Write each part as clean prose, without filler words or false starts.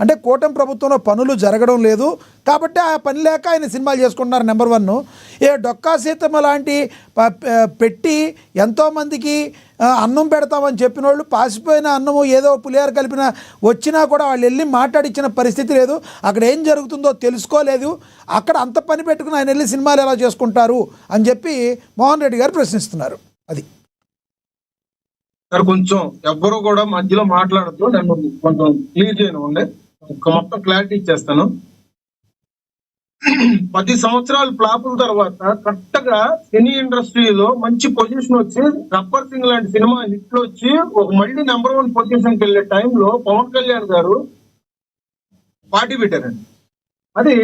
అంటే కూటమి ప్రభుత్వంలో పనులు జరగడం లేదు కాబట్టి ఆ పని లేక ఆయన సినిమాలు చేసుకుంటున్నారు. నెంబర్ 1. డొక్కా సీతమ్మ లాంటి పెట్టి ఎంతోమందికి అన్నం పెడతామని చెప్పిన వాళ్ళు పాసిపోయిన అన్నము ఏదో పులిహార కలిపిన వచ్చినా కూడా వాళ్ళు వెళ్ళి మాట్లాడిచ్చిన పరిస్థితి లేదు. అక్కడ ఏం జరుగుతుందో తెలుసుకోలేదు. అక్కడ అంత పని పెట్టుకుని ఆయన వెళ్ళి సినిమాలు ఎలా చేసుకుంటారు అని చెప్పి మోహన్ రెడ్డి గారు ప్రశ్నిస్తున్నారు. అది సార్ కొంచెం ఎవ్వరూ కూడా మధ్యలో మాట్లాడద్దు, నేను కొంచెం క్లియర్ చేయను ఉండే మొత్తం క్లారిటీ ఇచ్చేస్తాను. 10 సంవత్సరాలు ఫ్లాపుల తర్వాత కరెక్ట్ గా సినీ ఇండస్ట్రీలో మంచి పొజిషన్ వచ్చి గబ్బర్ సింగ్ లాంటి సినిమా హిట్ వచ్చి ఒక మళ్ళీ నెంబర్ 1 పొజిషన్కి వెళ్లే టైంలో పవన్ కళ్యాణ్ గారు పార్టీ పెట్టారండి. అది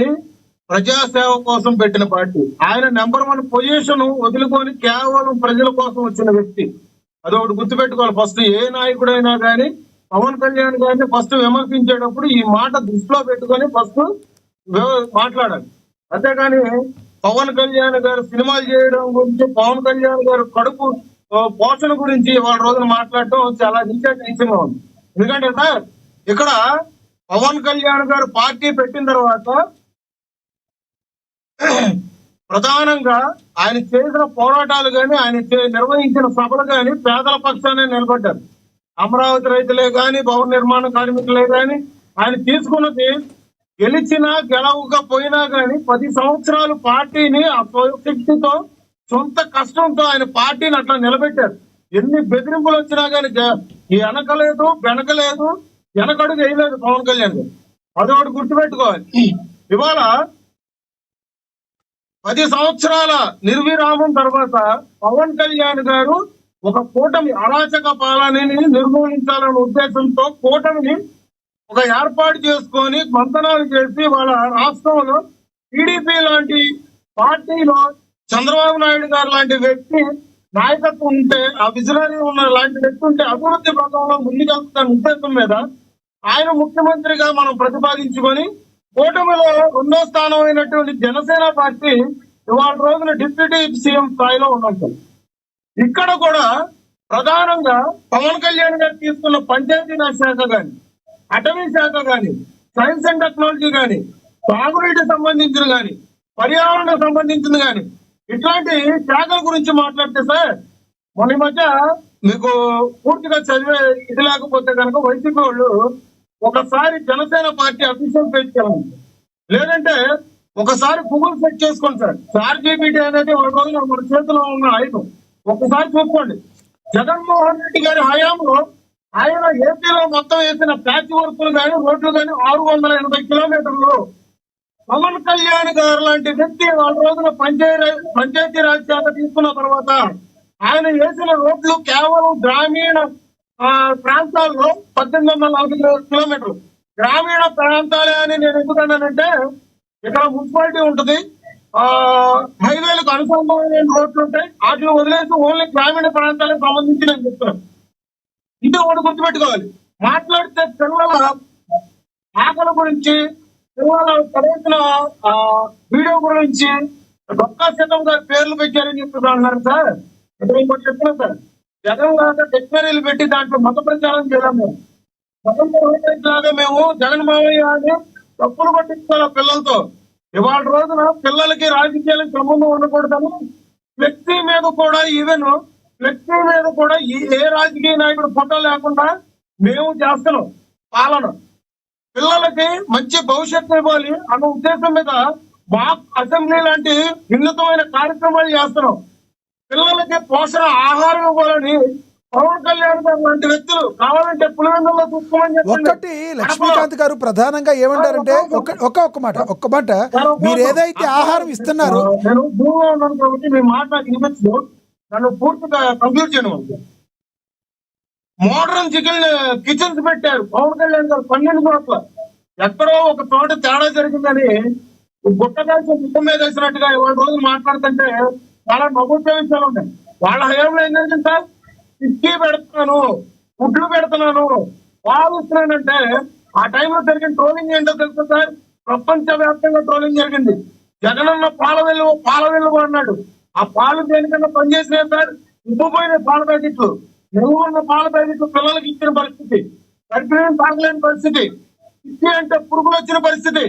ప్రజాసేవ కోసం పెట్టిన పార్టీ. ఆయన నెంబర్ 1 పొజిషన్ వదులుకొని కేవలం ప్రజల కోసం వచ్చిన వ్యక్తి. అదొకటి గుర్తుపెట్టుకోవాలి. ఫస్ట్ ఏ నాయకుడైనా కానీ పవన్ కళ్యాణ్ గారిని ఫస్ట్ విమర్శించేటప్పుడు ఈ మాట దృష్టిలో పెట్టుకొని ఫస్ట్ మాట్లాడాలి. అంతేగాని పవన్ కళ్యాణ్ గారు సినిమాలు చేయడం గురించి, పవన్ కళ్యాణ్ గారు కడుపు పోషణ గురించి వాళ్ళ రోజున మాట్లాడటం చాలా నీచంగా ఉంది. ఎందుకంటే సార్ ఇక్కడ పవన్ కళ్యాణ్ గారు పార్టీ పెట్టిన తర్వాత ప్రధానంగా ఆయన చేసిన పోరాటాలు కానీ, ఆయన నిర్వహించిన సభలు కానీ పేదల పక్షానే నిలబడ్డారు. అమరావతి రైతులే కానీ, భవన నిర్మాణ కార్మికులే కానీ ఆయన తీసుకున్నది గెలిచినా గెలవకపోయినా కానీ 10 సంవత్సరాలు పార్టీని ఆ శక్తితో సొంత కష్టంతో ఆయన పార్టీని అట్లా నిలబెట్టారు. ఎన్ని బెదిరింపులు వచ్చినా కానీ వెనకలేదు, వెనకలేదు, వెనకడుగు వేయలేదు పవన్ కళ్యాణ్ గారు. అదొకటి గుర్తుపెట్టుకోవాలి. ఇవాళ 10 సంవత్సరాల నిర్విరామం తర్వాత పవన్ కళ్యాణ్ గారు ఒక కూటమి అరాచక పాలనని నిర్మూలించాలనే ఉద్దేశంతో కూటమిని ఒక ఏర్పాటు చేసుకొని మంతనాలు చేసి వాళ్ళ రాష్ట్రంలో టీడీపీ లాంటి పార్టీలో చంద్రబాబు నాయుడు గారు లాంటి వ్యక్తి నాయకత్వం ఉంటే, ఆ విజనరీ ఉన్న లాంటి వ్యక్తి ఉంటే అభివృద్ధి పథంలో ముందుకెళ్తున్న ఉద్దేశం మీద ఆయన ముఖ్యమంత్రిగా మనం ప్రతిపాదించుకొని కూటమిలో 2వ స్థానం అయినటువంటి జనసేన పార్టీ ఇవాళ రోజున డిప్యూటీ సీఎం స్థాయిలో ఉన్నాం. ఇక్కడ కూడా ప్రధానంగా పవన్ కళ్యాణ్ గారు తీసుకున్న పంచాయతీరాజ్ శాఖ కానీ, అటవీ శాఖ కానీ, సైన్స్ అండ్ టెక్నాలజీ కానీ, సాగునీటికి సంబంధించిన కానీ, పర్యావరణకు సంబంధించింది కానీ, ఇట్లాంటి శాఖల గురించి మాట్లాడితే సార్ మొన్న మధ్య మీకు పూర్తిగా చదివే ఇది లేకపోతే కనుక వైసీపీ వాళ్ళు ఒకసారి జనసేన పార్టీ అఫీషియల్ పేజ్కి వెళ్ళండి, లేదంటే ఒకసారి గూగుల్ సెర్చ్ చేసుకోండి సార్. చార్జీపీటీ అనేది ఒక రోజున మన చేతిలో ఉన్న ఆయుధం. ఒకసారి చూసుకోండి. జగన్మోహన్ రెడ్డి గారి హయాంలో ఆయన ఏపీలో మొత్తం వేసిన ప్యాచ్ వర్కులు కానీ, రోడ్లు కానీ 680 కిలోమీటర్లు. పవన్ కళ్యాణ్ గారు లాంటి వ్యక్తి వాళ్ళ రోజున పంచాయతీరాజ్ శాఖ తీసుకున్న తర్వాత ఆయన వేసిన రోడ్లు కేవలం గ్రామీణ ప్రాంతాల్లో 1840 కిలోమీటర్లు. గ్రామీణ ప్రాంతాలే అని నేను ఎందుకన్నానంటే ఇక్కడ మున్సిపాలిటీ ఉంటుంది, హైవేలకు అనుసంధానమైన రోడ్లు ఉంటాయి, వాటిని వదిలేసి ఓన్లీ గ్రామీణ ప్రాంతాలకు సంబంధించి నేను చెప్తున్నాను. ఇది ఒకటి గుర్తుపెట్టుకోవాలి. మాట్లాడితే పిల్లల ఆకలి గురించి, పిల్లల చదివిన వీడియో గురించి డొక్కా సీతమ్మ గారి పేర్లు పెట్టారని చెప్తున్నారు సార్. ఇక్కడ ఇంకోటి చెప్తున్నాను సార్, జగన్ లాగా డిక్షనరీలు పెట్టి దాంట్లో మత ప్రచారం చేయాలి. మేము లాగా మేము జగన్ మావయ్య అని తప్పులు పట్టించుకోవాలి పిల్లలతో. ఇవాళ రోజున పిల్లలకి రాజకీయాలకు సంబంధం ఉండకూడదని ఫ్లెక్సీ మీద కూడా, ఈవెన్ ఫ్లెక్సీ మీద కూడా ఏ రాజకీయ నాయకుడు ఫోటో లేకుండా మేము చేస్తున్నాం పాలన. పిల్లలకి మంచి భవిష్యత్తు ఇవ్వాలి అన్న ఉద్దేశం మీద మాక్ అసెంబ్లీ లాంటి వినూతమైన కార్యక్రమాలు చేస్తున్నాం. పిల్లలకి పోషణ ఆహారం ఇవ్వాలని పవన్ కళ్యాణ్ గారు లాంటి వ్యక్తులు కావాలంటే పులివెందుల్లో చూసుకోమని ఒకటి లక్ష్మీకాంత్ గారు ప్రధానంగా ఏమంటారంటే ఒక్క మాట మీరు ఏదైతే ఆహారం ఇస్తున్నారు, నేను భూమిలో ఉన్నాను కాబట్టి మీ మాట నాకు వినిపించదు, నన్ను పూర్తిగా కంప్లీట్ చేయడం. మోడర్న్ కిచెన్స్ పెట్టారు పవన్ కళ్యాణ్ గారు 12 చోట్ల. ఎక్కడో ఒక చోట తేడా జరిగిందని గుట్టకాల్సి గుట్ట మీద వేసినట్టుగా ఇవాళ రోజులు మాట్లాడుతుంటే చాలా నవ్వుతే విషయాలు ఉన్నాయి. వాళ్ళ హయాంలో ఏం జరిగింది సార్? ఇడ్లీ పెడుతున్నాను, గుడ్లు పెడుతున్నాను, పాలు ఇస్తున్నానంటే ఆ టైంలో జరిగిన ట్రోలింగ్ ఏంటో తెలుసు సార్? ప్రపంచ వ్యాప్తంగా ట్రోలింగ్ జరిగింది. జగనన్న పాల వెల్లు అన్నాడు. ఆ పాలు దేనికన్నా పనిచేసినాయి సార్? ఉబ్బుపోయిన పాల ప్యాకెట్లు, నిల్వ ఉన్న పాల ప్యాకెట్లు పిల్లలకి ఇచ్చిన పరిస్థితి, గర్భిణీని తాగలేని పరిస్థితి. ఇచ్చి అంటే పురుగులు వచ్చిన పరిస్థితి.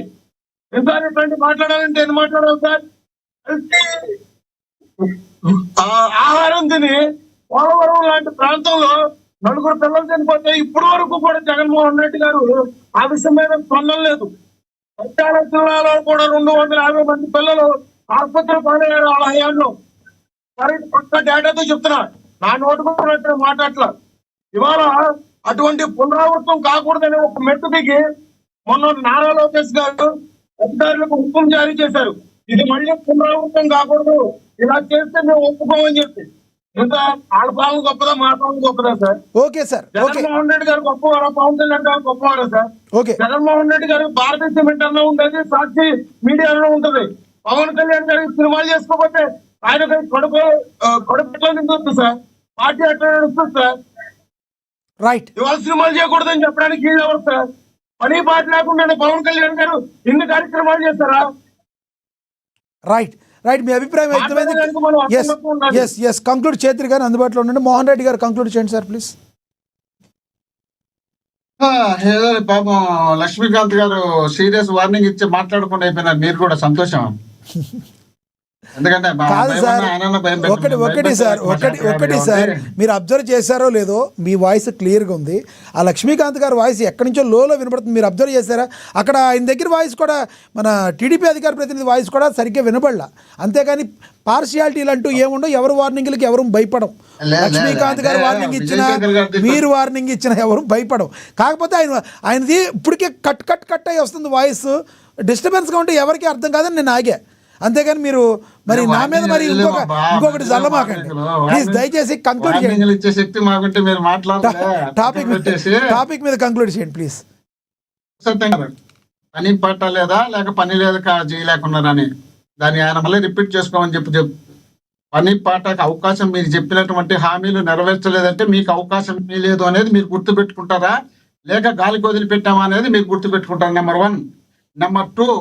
సార్ ఇట్లాంటి మాట్లాడాలంటే ఏం మాట్లాడాలి సార్? అంటే ఆహారం తిని పోలవరం లాంటి ప్రాంతంలో నలుగురు పిల్లలు చనిపోతే ఇప్పటి వరకు కూడా జగన్మోహన్ రెడ్డి గారు ఆ విషయం మీద స్పందన లేదు. పట్టాల జిల్లాలో కూడా 250 మంది పిల్లలు ఆసుపత్రి పాలయ్యారు వాళ్ళ హయాంలో. మరి పక్క డేటాతో చెప్తున్నా, నా నోటుకు మాట్లాడట్లా. ఇవాళ అటువంటి పునరావృతం కాకూడదని ఒక మెట్టు దిగి మొన్న నారా లోకేష్ గారు అధికారులకు హుకుం జారీ చేశారు. ఇది మళ్ళీ పునరావృతం కాకూడదు, ఇలా చేస్తే మేము ఒప్పుకోమని చెప్పి. ఇంకా వాళ్ళ పాలన గొప్పదా, మా పాలన గొప్పదా sir? Okay sir, okay Jaganmohan Reddy గారు గొప్పవారా, పవన్ కళ్యాణ్ గారు గొప్పవారా సార్? ఓకే. జగన్మోహన్ రెడ్డి గారు భారతీయ సిమెంట్ అన్న ఉంటుంది, సాక్షి మీడియాలో ఉంటుంది. పవన్ కళ్యాణ్ గారికి సినిమాలు చేసుకోకపోతే ఆయన కడుపు ఎట్లా నిండుతుంది సార్? పార్టీ ఎట్లా నడుస్తుంది సార్? రైట్. ఇవాళ సినిమాలు చేయకూడదని చెప్పడానికి వీళ్ళు ఎవరు సార్? పని పాట లేకుండా పవన్ కళ్యాణ్ గారు ఇన్ని కార్యక్రమాలు చేస్తారా? రైట్ రైట్, మీ అభిప్రాయం వ్యక్తమైంది. ఎస్ కంక్లూడ్ చేతులు గారు అందుబాటులో ఉండండి. మోహన్ రెడ్డి గారు కంక్లూడ్ చేయండి సార్ ప్లీజ్. ఏదో పాపం లక్ష్మీకాంత్ గారు సీరియస్ వార్నింగ్ ఇచ్చి మాట్లాడకుండా అయిపోయినారు. మీరు కూడా సంతోషం. ఎందుకంటే కాదు సార్, ఒకటి సార్, మీరు అబ్జర్వ్ చేశారో లేదో మీ వాయిస్ క్లియర్గా ఉంది. ఆ లక్ష్మీకాంత్ గారి వాయిస్ ఎక్కడి నుంచో లోలో వినపడుతుంది. మీరు అబ్జర్వ్ చేశారా? అక్కడ ఆయన దగ్గర వాయిస్ కూడా, మన టీడీపీ అధికార ప్రతినిధి వాయిస్ కూడా సరిగ్గా వినపడలా. అంతేగాని పార్షియాలిటీలు అంటూ ఏముండో, ఎవరు వార్నింగ్లకి ఎవరు భయపడం. లక్ష్మీకాంత్ గారు వార్నింగ్ ఇచ్చినా, మీరు వార్నింగ్ ఇచ్చినా ఎవరు భయపడం. కాకపోతే ఆయనది ఇప్పటికే కట్ అయ్యి వస్తుంది వాయిస్. డిస్టర్బెన్స్గా ఉంటే ఎవరికి అర్థం కాదని నేను ఆగా. అంతేగాని మీరు మరి నా మీద మరి ఇంకొకటి జల్లమాకండి ప్లీజ్. దయచేసి కంక్లూడ్ చేయండి. ఇచ్చే శక్తి మాకుంటే మీరు టాపిక్ మీద కంక్లూడ్ చేయండి ప్లీజ్. పని పట్ట లేదా లేక పని లేదు చేయలేకున్నారని దాన్ని ఆయన మళ్ళీ రిపీట్ చేసుకోమని చెప్పు. పని పాటకు అవకాశం, మీరు చెప్పినటువంటి హామీలు నెరవేర్చలేదంటే మీకు అవకాశం లేదు అనేది మీరు గుర్తు పెట్టుకుంటారా, లేక గాలికి వదిలిపెట్టామా అనేది మీరు గుర్తు పెట్టుకుంటారు. నెంబర్ 1. నెంబర్ 2,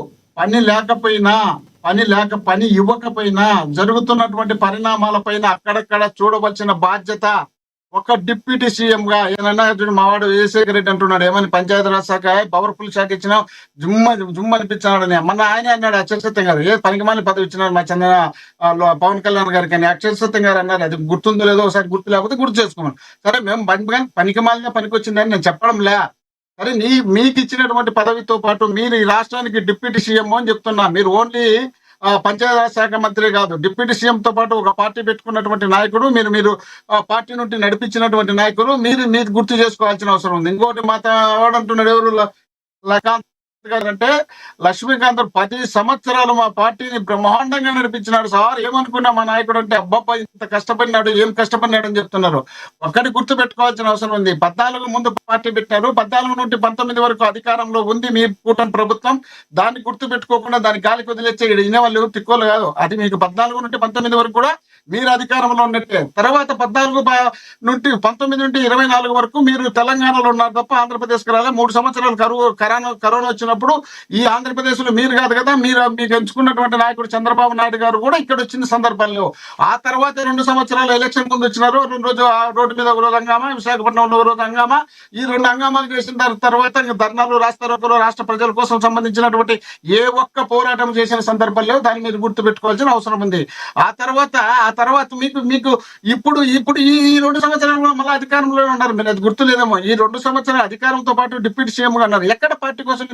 పని ఇవ్వకపోయినా జరుగుతున్నటువంటి పరిణామాల పైన అక్కడక్కడ చూడవలసిన బాధ్యత ఒక డిప్యూటీ సీఎం గా. ఏమన్నా మావాడు విజయశేఖర రెడ్డి అంటున్నాడు, ఏమని పంచాయతీరాజ్ శాఖ పవర్ఫుల్ శాఖ ఇచ్చినా జుమ్మ అనిపించాడని. మొన్న ఆయన అన్నాడు అక్షరసత్యం గారు, ఏ పనికిమాలి పదవి ఇచ్చినాడు మా చంద్ర పవన్ కళ్యాణ్ గారికి అని అక్షరసత్యం గారు అన్నారు. అది గుర్తుందో లేదో ఒకసారి, గుర్తు లేకపోతే గుర్తు చేసుకోమని. సరే, మేము పనికిమాలిగా పనికి వచ్చిందని నేను చెప్పడంలే. సరే, మీకు ఇచ్చినటువంటి పదవితో పాటు మీరు ఈ రాష్ట్రానికి డిప్యూటీ సీఎం అని చెప్తున్నా. మీరు ఓన్లీ పంచాయతీరాజ్ శాఖ మంత్రి కాదు, డిప్యూటీ సీఎం తో పాటు ఒక పార్టీ పెట్టుకున్నటువంటి నాయకుడు, మీరు పార్టీ నుండి నడిపించినటువంటి నాయకుడు, మీరు గుర్తు చేసుకోవాల్సిన అవసరం ఉంది. ఇంకోటి వాడంటున్నాడు ఎవరు లకాంత్ గారు అంటే, లక్ష్మీకాంత్ 10 సంవత్సరాలు మా పార్టీని బ్రహ్మాండంగా నడిపించినాడు సార్. ఏమనుకున్నా మా నాయకుడు అంటే, అబ్బాబ్బా ఇంత కష్టపడినాడు, ఏం కష్టపడినాడు అని చెప్తున్నారు. ఒక్కటి గుర్తు పెట్టుకోవాల్సిన అవసరం ఉంది. 14 ముందు పార్టీ పెట్టారు, 14 నుండి 19 వరకు అధికారంలో ఉంది మీ కూటమి ప్రభుత్వం. దాన్ని గుర్తు పెట్టుకోకుండా దాని గాలికి వదిలేచ్చే ఇనే వాళ్ళు తిక్కోలు కాదు. అది మీకు 14 నుండి 19 వరకు కూడా మీరు అధికారంలో ఉన్నట్టే. తర్వాత 14 నుండి 19 నుండి 24 వరకు మీరు తెలంగాణలో ఉన్నారు తప్ప ఆంధ్రప్రదేశ్కి రాలే. 3 సంవత్సరాలు కరోనా వచ్చినప్పుడు ఈ ఆంధ్రప్రదేశ్ లో మీరు కాదు కదా, మీకు ఎంచుకున్నటువంటి నాయకుడు చంద్రబాబు నాయుడు గారు కూడా ఇక్కడ వచ్చిన సందర్భాల్లో. ఆ తర్వాత 2 సంవత్సరాలు ఎలక్షన్ ముందు వచ్చినారు. 2 రోజు రోడ్డు మీద ఒక రోజు హంగామా, విశాఖపట్నంలో ఒక రోజు హంగామా. ఈ 2 హంగామాలు చేసిన తర్వాత ధర్నాలు, రాస్తారోకలు, రాష్ట్ర ప్రజల కోసం సంబంధించినటువంటి ఏ ఒక్క పోరాటం చేసిన సందర్భాల్లో దాన్ని మీరు గుర్తు పెట్టుకోవాల్సిన అవసరం ఉంది. ఆ తర్వాత మీకు ఇప్పుడు ఈ 2 సంవత్సరాలు మళ్ళీ అధికారంలో ఉన్నారు. మీరు అది గుర్తు లేదేమో. ఈ 2 సంవత్సరాల అధికారంతో పాటు డిప్యూటీ సీఎం గా ఉన్నారు. ఎక్కడ పార్టీ కోసం